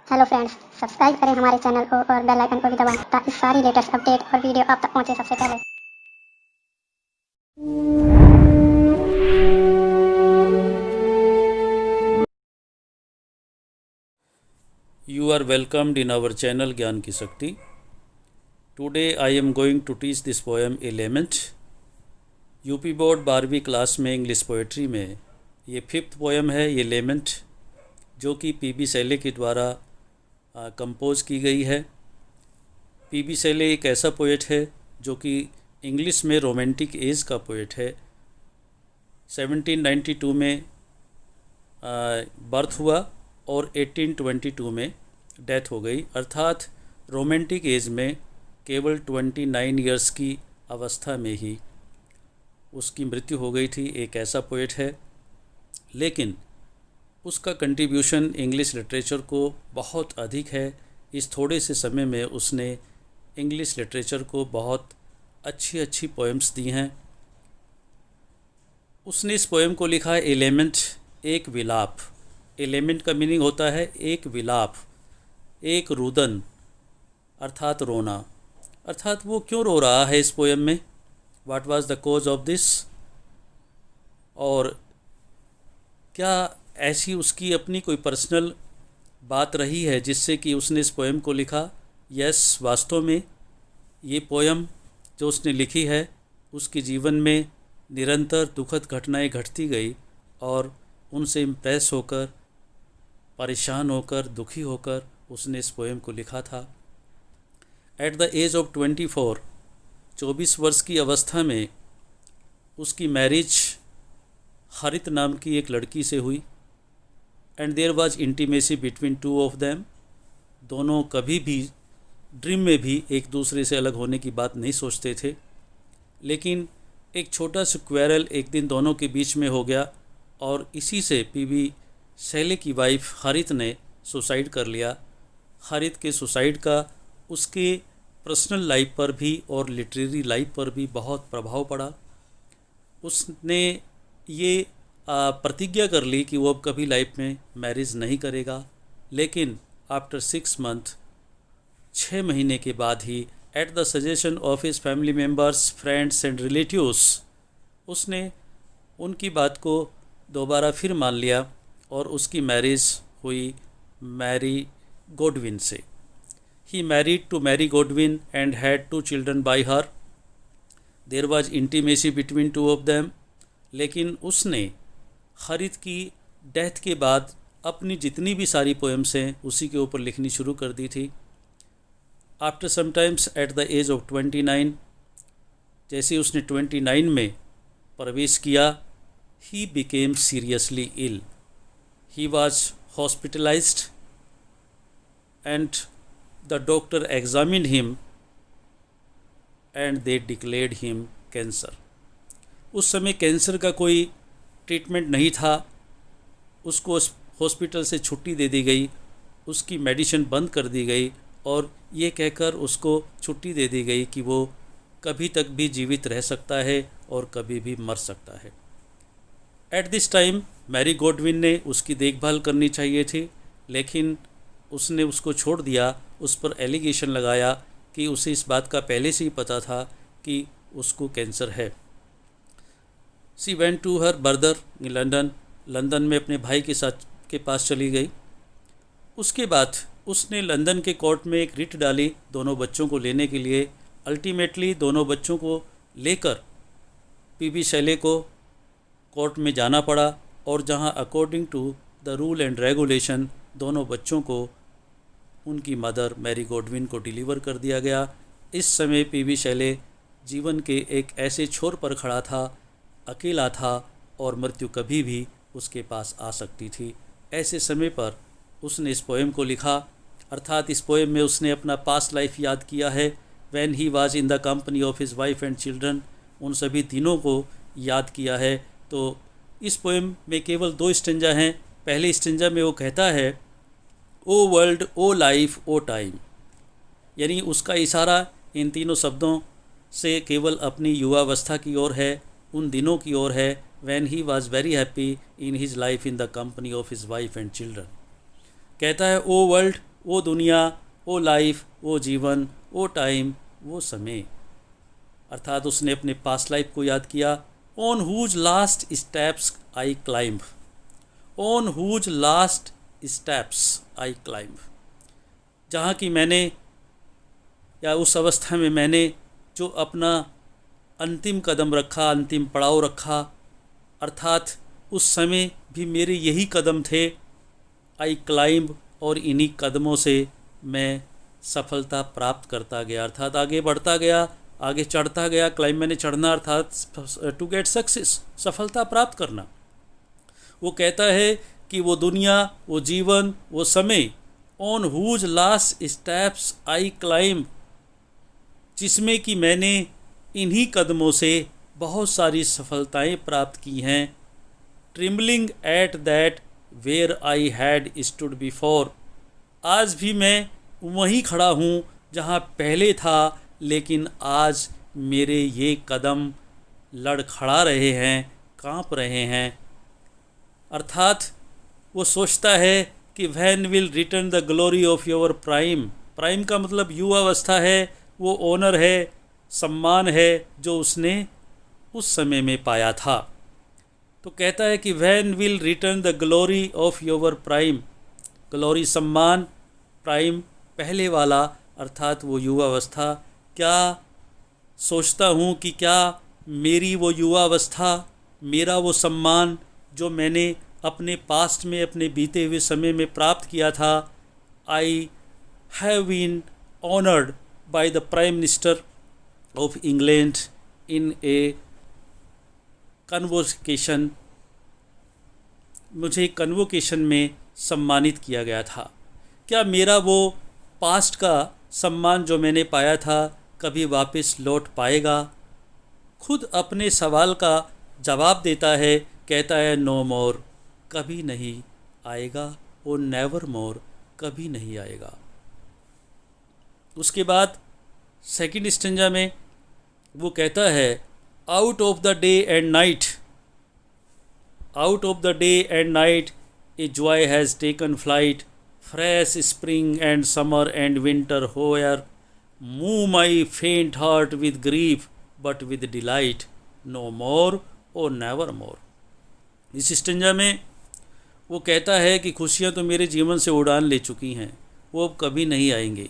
Hello friends, subscribe करें हमारे channel को और बेल आइकन को भी दबाएं ताकि सारी लेटेस्ट अपडेट और वीडियो आप तक पहुंचे सबसे पहले। You are welcomed in our channel Gyan Ki Shakti. Today I am going to teach this poem Element. UP board 12वीं क्लास में इंग्लिश पोएट्री में ये 5th पोएम है, ये लेमेंट, जो कि पीबी शैले के द्वारा कंपोज की गई है। पीबी शैले एक ऐसा पोएट है जो कि इंग्लिश में रोमांटिक एज का पोएट है। 1792 में बर्थ हुआ और 1822 में डेथ हो गई, अर्थात रोमांटिक एज में केवल 29 इयर्स की अवस्था में ही उसकी मृत्यु हो गई थी। एक ऐसा पोएट है, लेकिन उसका कंट्रीब्यूशन इंग्लिश लिटरेचर को बहुत अधिक है। इस थोड़े से समय में उसने इंग्लिश लिटरेचर को बहुत अच्छी अच्छी पोएम्स दी हैं। उसने इस पोएम को लिखा है एलिमेंट, एक विलाप। एलिमेंट का मीनिंग होता है एक विलाप, एक रुदन, अर्थात रोना। अर्थात वो क्यों रो रहा है इस पोएम में, what was the cause of this, और क्या ऐसी उसकी अपनी कोई पर्सनल बात रही है जिससे कि उसने इस पोएम को लिखा। यस, वास्तव में ये पोएम जो उसने लिखी है उसके जीवन में निरंतर दुखद घटनाएं घटती गई और उनसे इम्प्रेस होकर, परेशान होकर, दुखी होकर उसने इस पोएम को लिखा था। एट द एज ऑफ 24 वर्ष की अवस्था में उसकी मैरिज हरित नाम की एक लड़की से हुई। And there was intimacy between two of them. दोनों कभी भी ड्रीम में भी एक दूसरे से अलग होने की बात नहीं सोचते थे, लेकिन एक छोटा सा क्वेरल एक दिन दोनों के बीच में हो गया और इसी से पीबी शैले की वाइफ हरित ने सुसाइड कर लिया। हरित के सुसाइड का उसके पर्सनल लाइफ पर भी और लिटरेरी लाइफ पर भी बहुत प्रभाव पड़ा। उसने ये प्रतिज्ञा कर ली कि वो अब कभी लाइफ में मैरिज नहीं करेगा, लेकिन आफ्टर 6 मंथ, 6 महीने के बाद ही, at the suggestion of his family members, friends and relatives, उसने उनकी बात को दोबारा फिर मान लिया और उसकी मैरिज हुई मैरी गोडविन से। He married to Mary Godwin and had 2 children by her. There was intimacy between two of them. लेकिन उसने हरित की डेथ के बाद अपनी जितनी भी सारी पोएम्स हैं उसी के ऊपर लिखनी शुरू कर दी थी। After sometimes at the age of 29, जैसे उसने 29 में प्रवेश किया, ही became seriously ill. He was hospitalised and the doctor examined him and they declared him cancer. उस समय कैंसर का कोई ट्रीटमेंट नहीं था। उसको हॉस्पिटल से छुट्टी दे दी गई, उसकी मेडिसिन बंद कर दी गई और ये कहकर उसको छुट्टी दे दी गई कि वो कभी तक भी जीवित रह सकता है और कभी भी मर सकता है। At this time Mary Godwin ने उसकी देखभाल करनी चाहिए थी, लेकिन उसने उसको छोड़ दिया। उस पर एलिगेशन लगाया कि उसे इस बात का पहले से ही पता था कि उसको कैंसर है। She went to her brother in London. London में अपने भाई के पास चली गई। उसके बाद उसने लंदन के कोर्ट में एक रिट डाली दोनों बच्चों को लेने के लिए। अल्टीमेटली दोनों बच्चों को लेकर पीबी शैले को कोर्ट में जाना पड़ा और जहां according to the rule and regulation दोनों बच्चों को उनकी मदर मैरी गॉडविन को डिलीवर कर दिया गया। इस समय पीबी शैले जीवन के एक ऐसे छोर पर खड़ा था, अकेला था और मृत्यु कभी भी उसके पास आ सकती थी। ऐसे समय पर उसने इस पोएम को लिखा, अर्थात इस पोएम में उसने अपना पास्ट लाइफ याद किया है। When he was in the company of his wife and children, उन सभी दिनों को याद किया है। तो इस पोएम में केवल 2 स्टेंजा हैं। पहले स्टेंजा में वो कहता है, ओ वर्ल्ड, ओ लाइफ, ओ टाइम, यानी उसका इशारा इन तीनों शब्दों से केवल अपनी युवावस्था की ओर है, उन दिनों की ओर है when he was very happy in his life in the company of his wife and children। कहता है, ओ वर्ल्ड, वो दुनिया, वो लाइफ, वो जीवन, वो टाइम, वो समय। अर्थात उसने अपने पास्ट लाइफ को याद किया। On whose last steps I climb, on whose last steps I climb, जहाँ की मैंने, या उस अवस्था में मैंने जो अपना अंतिम कदम रखा, अंतिम पड़ाव रखा, अर्थात उस समय भी मेरे यही कदम थे। आई क्लाइंब, और इन्हीं कदमों से मैं सफलता प्राप्त करता गया, अर्थात आगे बढ़ता गया, आगे चढ़ता गया। क्लाइंब मैंने चढ़ना, अर्थात टू गेट सक्सेस, सफलता प्राप्त करना। वो कहता है कि वो दुनिया, वो जीवन, वो समय, on whose last steps I climb, जिसमें कि मैंने इन्हीं कदमों से बहुत सारी सफलताएं प्राप्त की हैं। Trembling at that where I had stood before, आज भी मैं वहीं खड़ा हूँ जहाँ पहले था, लेकिन आज मेरे ये कदम लड़खड़ा रहे हैं, कांप रहे हैं। अर्थात वो सोचता है कि when will return the glory of your prime, prime का मतलब युवावस्था है, वो ऑनर है, सम्मान है जो उसने उस समय में पाया था। तो कहता है कि when will return the glory of your prime, glory सम्मान, प्राइम पहले वाला, अर्थात वो युवावस्था। क्या सोचता हूँ कि क्या मेरी वो युवावस्था, मेरा वो सम्मान जो मैंने अपने पास्ट में, अपने बीते हुए समय में प्राप्त किया था, I have been honoured by the prime minister of England in a convocation, मुझे कन्वोकेशन में सम्मानित किया गया था। क्या मेरा वो पास्ट का सम्मान जो मैंने पाया था कभी वापस लौट पाएगा? खुद अपने सवाल का जवाब देता है, कहता है नो मोर, कभी नहीं आएगा, वो नेवर मोर, कभी नहीं आएगा। उसके बाद सेकंड स्टेंजा में वो कहता है out of the day and night, out of the day and night a joy has taken flight, fresh spring and summer and winter hoar, move my faint heart with grief but with delight, no more O never more. इस stanza में वो कहता है कि खुशियाँ तो मेरे जीवन से उड़ान ले चुकी हैं, वो अब कभी नहीं आएंगे।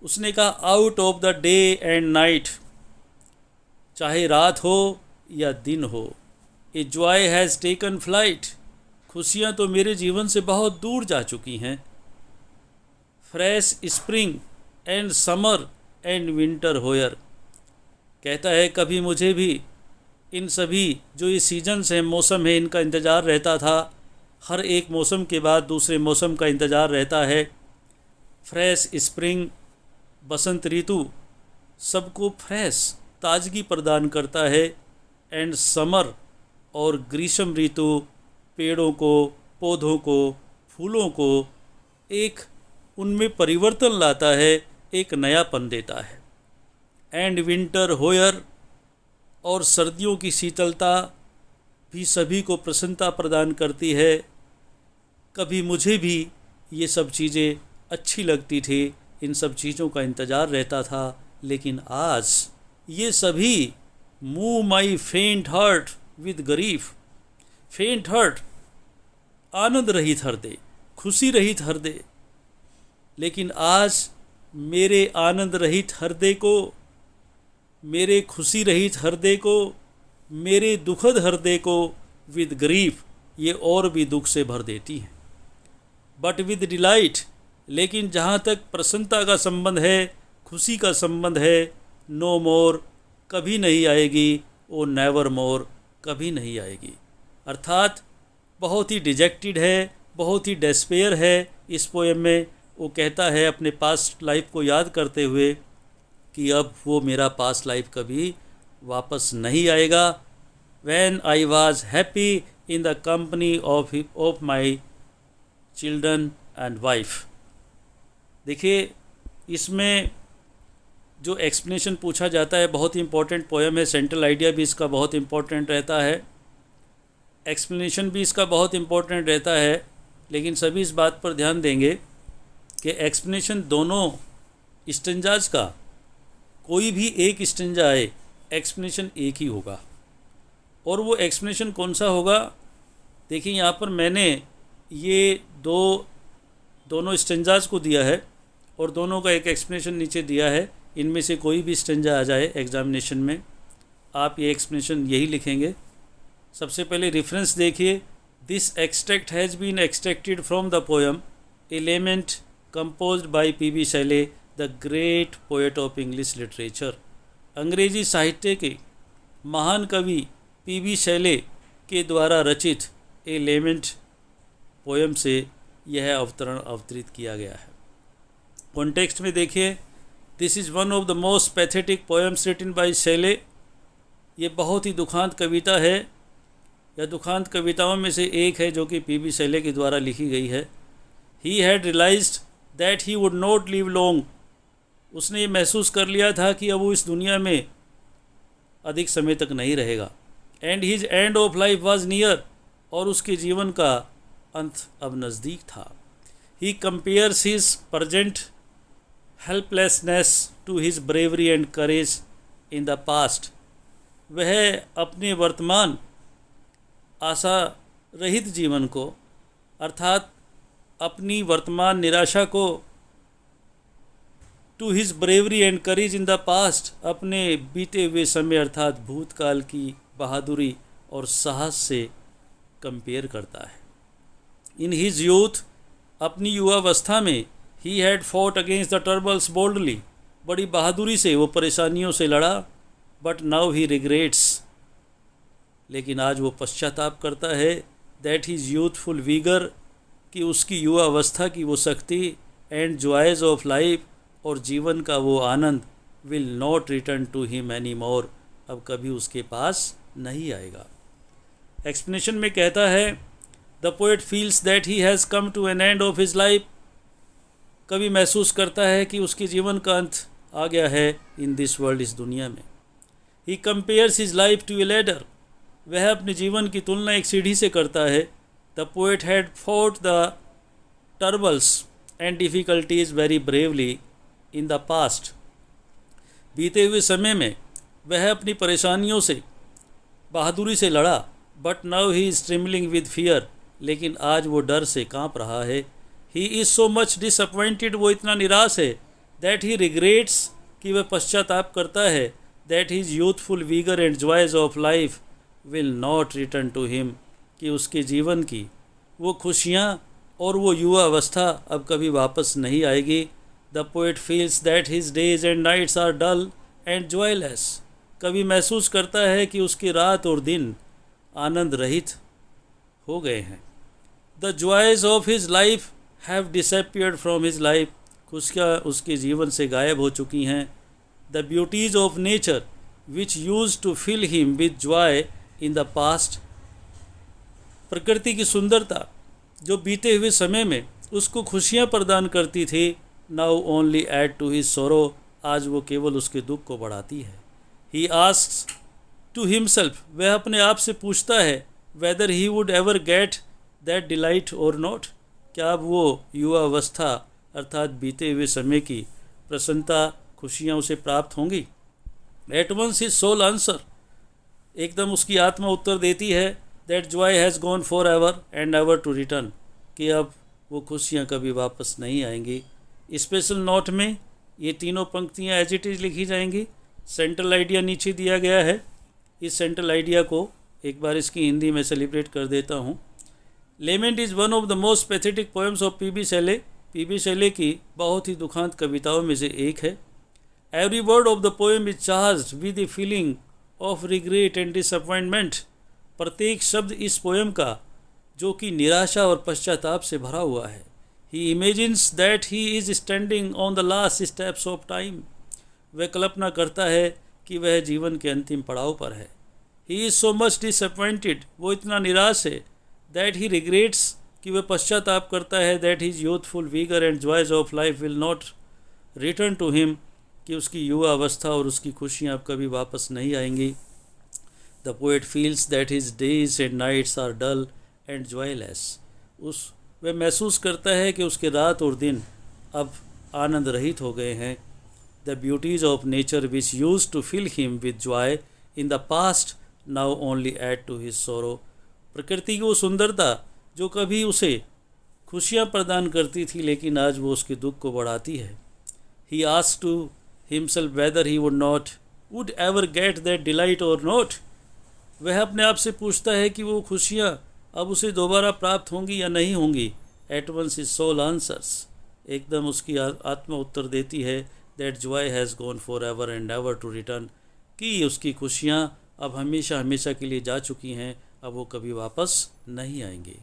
उसने कहा out of the day and night, चाहे रात हो या दिन हो, ए जॉय हैज़ टेकन फ्लाइट, खुशियाँ तो मेरे जीवन से बहुत दूर जा चुकी हैं। Fresh spring and summer and winter hoar, कहता है कभी मुझे भी इन सभी जो ये सीजन्स हैं, मौसम है, इनका इंतज़ार रहता था। हर एक मौसम के बाद दूसरे मौसम का इंतज़ार रहता है। फ्रेश स्प्रिंग, बसंत ऋतु सबको फ्रेश, ताजगी प्रदान करता है। एंड समर, और ग्रीष्म ऋतु पेड़ों को, पौधों को, फूलों को एक उनमें परिवर्तन लाता है, एक नयापन देता है। एंड विंटर होयर, और सर्दियों की शीतलता भी सभी को प्रसन्नता प्रदान करती है। कभी मुझे भी ये सब चीज़ें अच्छी लगती थी, इन सब चीज़ों का इंतज़ार रहता था, लेकिन आज ये सभी move my faint heart with grief, फेंट हार्ट आनंद रहित हृदय, खुशी रहित हृदय, लेकिन आज मेरे आनंद रहित हृदय को, मेरे खुशी रहित हृदय को, मेरे दुखद हृदय को विद ग्रीफ, ये और भी दुख से भर देती हैं। बट विद डिलाइट, लेकिन जहाँ तक प्रसन्नता का संबंध है, खुशी का संबंध है, नो मोर, कभी नहीं आएगी, ओ नेवर मोर, कभी नहीं आएगी। अर्थात बहुत ही डिजेक्टेड है, बहुत ही डेस्पेयर है इस पोएम में। वो कहता है अपने पास्ट लाइफ को याद करते हुए कि अब वो मेरा पास्ट लाइफ कभी वापस नहीं आएगा। When I was happy in the company of my children and wife। देखिए इसमें जो एक्सप्लेनेशन पूछा जाता है बहुत ही इम्पोर्टेंट पोएम है, सेंट्रल आइडिया भी इसका बहुत इम्पोर्टेंट रहता है, एक्सप्लेनेशन भी इसका बहुत इम्पोर्टेंट रहता है, लेकिन सभी इस बात पर ध्यान देंगे कि एक्सप्लेनेशन दोनों स्टेंजाज का कोई भी एक स्टेंजा आए, एक्सप्लेनेशन एक ही होगा। और वो एक्सप्लेनेशन कौन सा होगा? देखिए यहाँ पर मैंने ये दोनों स्टेंजाज को दिया है और दोनों का एक एक्सप्लेनेशन नीचे दिया है। इनमें से कोई भी स्टेंजा आ जाए एग्जामिनेशन में, आप ये एक्सप्लेनेशन यही लिखेंगे। सबसे पहले रेफरेंस देखिए, this extract has been extracted from the poem a lament composed by P B. Shelley the great poet of English literature. अंग्रेजी साहित्य के महान कवि पी.बी. शैले के द्वारा रचित एलिमेंट पोएम से यह अवतरण अवतरित किया गया है। कॉन्टेक्स्ट में देखिए, this is one of the most pathetic poems written by Shelley. ये बहुत ही दुखांत कविता है या दुखांत कविताओं में से एक है जो कि पी.बी. शैले के द्वारा लिखी गई है। He had realised that he would not live long. उसने ये महसूस कर लिया था कि अब वो इस दुनिया में अधिक समय तक नहीं रहेगा। And his end of life was near. और उसके जीवन का अंत अब नज़दीक था। He compares his present helplessness to his bravery and courage in the past. वह अपने वर्तमान आशा रहित जीवन को, अर्थात अपनी वर्तमान निराशा को, to his bravery and courage in the past, अपने बीते हुए समय अर्थात भूतकाल की बहादुरी और साहस से कंपेयर करता है। इन हिज यूथ, अपनी युवावस्था में, he had fought against the troubles boldly, बड़ी बहादुरी से वो परेशानियों से लड़ा। बट नाउ ही रिग्रेट्स, लेकिन आज वो पश्चाताप करता है, दैट हिज यूथफुल वीगर, कि उसकी युवावस्था की वो शक्ति, एंड जॉयज ऑफ लाइफ, और जीवन का वो आनंद, will not return to him any more, अब कभी उसके पास नहीं आएगा। एक्सप्लेनेशन में कहता है, the poet feels that he has come to an end of his life. कवि महसूस करता है कि उसके जीवन का अंत आ गया है इन दिस वर्ल्ड, इस दुनिया में। He compares his life to a ladder. वह अपने जीवन की तुलना एक सीढ़ी से करता है। The poet had fought the troubles and difficulties very bravely in the past. बीते हुए समय में वह अपनी परेशानियों से बहादुरी से लड़ा। But now he is trembling with fear, लेकिन आज वो डर से काँप रहा है। He is so much disappointed, वो इतना निराश है। दैट ही रिग्रेट्स, कि वह पश्चाताप करता है। That his youthful vigour and joys of life will not return to him, कि उसके जीवन की वो खुशियाँ और वो युवा अवस्था अब कभी वापस नहीं आएगी। The poet feels that his days and nights are dull and joyless. कभी महसूस करता है कि उसकी रात और दिन आनंद रहित हो गए हैं। The joys of his life have disappeared from his life. खुशियाँ उसके जीवन से गायब हो चुकी हैं। The beauties of nature which used to fill him with joy in the past. प्रकृति की सुंदरता जो बीते हुए समय में उसको खुशियाँ प्रदान करती थी, now only add to his sorrow, आज वो केवल उसके दुख को बढ़ाती है। ही आस्क्स टू हिमसेल्फ, वह अपने आप से पूछता है, weather he would ever get that delight और नॉट, क्या अब वो युवा अवस्था अर्थात बीते हुए समय की प्रसन्नता खुशियाँ उसे प्राप्त होंगी। At once his soul answer, एकदम उसकी आत्मा उत्तर देती है, that joy has gone for ever and ever to return, कि अब वो खुशियाँ कभी वापस नहीं आएंगी। स्पेशल नोट में ये तीनों पंक्तियाँ एज इट इज़ लिखी जाएंगी। सेंट्रल आइडिया नीचे दिया गया है। इस सेंट्रल आइडिया को एक बार इसकी हिंदी में सेलिब्रेट कर देता हूँ। Lament is one of the most pathetic poems of P B. Shelley. P B. Shelley की बहुत ही दुखांत कविताओं में से एक है। Every word of the poem is charged with the feeling of regret and disappointment. प्रत्येक शब्द इस पोएम का जो कि निराशा और पश्चाताप से भरा हुआ है। He imagines that he is standing on the last steps of time. वह कल्पना करता है कि वह जीवन के अंतिम पड़ाव पर है। He is so much disappointed, वो इतना निराश है। दैट ही रिग्रेट्स, कि वह पश्चाताप करता है। That his youthful vigour and joys of life will not return to him, कि उसकी युवा अवस्था और उसकी खुशियाँ अब कभी वापस नहीं आएंगी। The poet feels that his days and nights are dull and joyless. वह महसूस करता है कि उसके रात और दिन अब आनंद रहित हो गए हैं। The beauties of nature which used to fill him with joy in the past now only add to his sorrow. प्रकृति की वो सुंदरता जो कभी उसे खुशियाँ प्रदान करती थी, लेकिन आज वो उसके दुख को बढ़ाती है। He asked to himself whether he would ever get that delight और नॉट। वह अपने आप से पूछता है कि वो खुशियाँ अब उसे दोबारा प्राप्त होंगी या नहीं होंगी। At once his soul answers, एकदम उसकी आत्मा उत्तर देती है that joy has gone for ever and ever to return, कि उसकी खुशियाँ अब हमेशा हमेशा के लिए जा चुकी हैं, अब वो कभी वापस नहीं आएंगी।